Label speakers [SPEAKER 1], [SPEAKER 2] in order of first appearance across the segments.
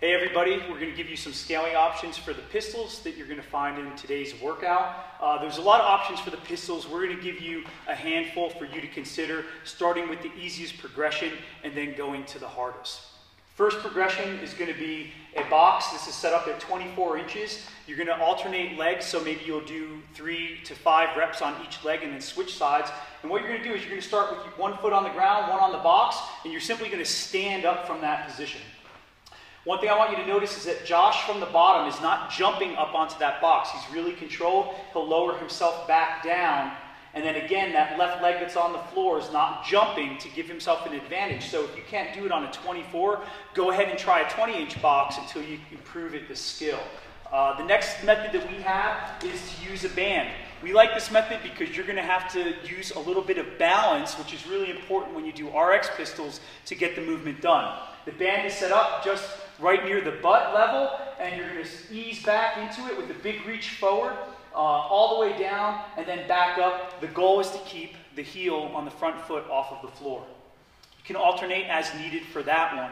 [SPEAKER 1] Hey everybody, we're going to give you some scaling options for the pistols that you're going to find in today's workout. There's a lot of options for the pistols. We're going to give you a handful for you to consider, starting with the easiest progression and then going to the hardest. First progression is going to be a box. This is set up at 24 inches. You're going to alternate legs, so maybe you'll do 3 to 5 reps on each leg and then switch sides. And what you're going to do is you're going to start with one foot on the ground, one on the box, and you're simply going to stand up from that position. One thing I want you to notice is that Josh from the bottom is not jumping up onto that box. He's really controlled. He'll lower himself back down. And then again, that left leg that's on the floor is not jumping to give himself an advantage. So if you can't do it on a 24, go ahead and try a 20-inch box until you improve at the skill. The next method that we have is to use a band. We like this method because you're going to have to use a little bit of balance, which is really important when you do RX pistols to get the movement done. The band is set up just right near the butt level, and you're going to ease back into it with a big reach forward, all the way down, and then back up. The goal is to keep the heel on the front foot off of the floor. You can alternate as needed for that one.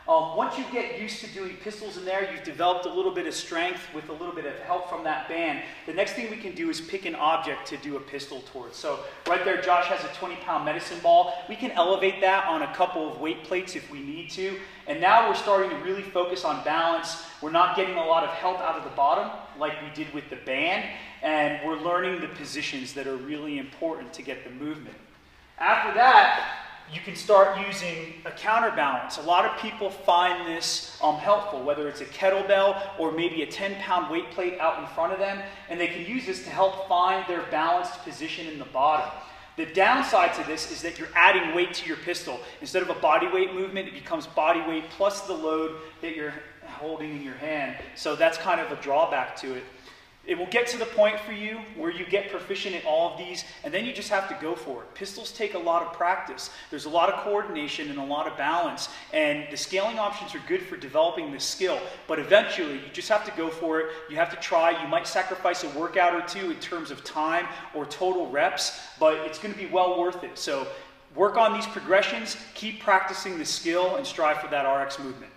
[SPEAKER 1] Once you get used to doing pistols in there, you've developed a little bit of strength with a little bit of help from that band. The next thing we can do is pick an object to do a pistol towards. So right there, Josh has a 20-pound medicine ball. We can elevate that on a couple of weight plates if we need to. And now we're starting to really focus on balance. We're not getting a lot of help out of the bottom like we did with the band. And we're learning the positions that are really important to get the movement. After that, you can start using a counterbalance. A lot of people find this helpful, whether it's a kettlebell or maybe a 10-pound weight plate out in front of them, and they can use this to help find their balanced position in the bottom. The downside to this is that you're adding weight to your pistol. Instead of a body weight movement, it becomes body weight plus the load that you're holding in your hand. So that's kind of a drawback to it. It will get to the point for you where you get proficient at all of these, and then you just have to go for it. Pistols take a lot of practice. There's a lot of coordination and a lot of balance, and the scaling options are good for developing this skill, but eventually you just have to go for it. You have to try. You might sacrifice a workout or two in terms of time or total reps, but it's going to be well worth it. So work on these progressions, keep practicing the skill, and strive for that RX movement.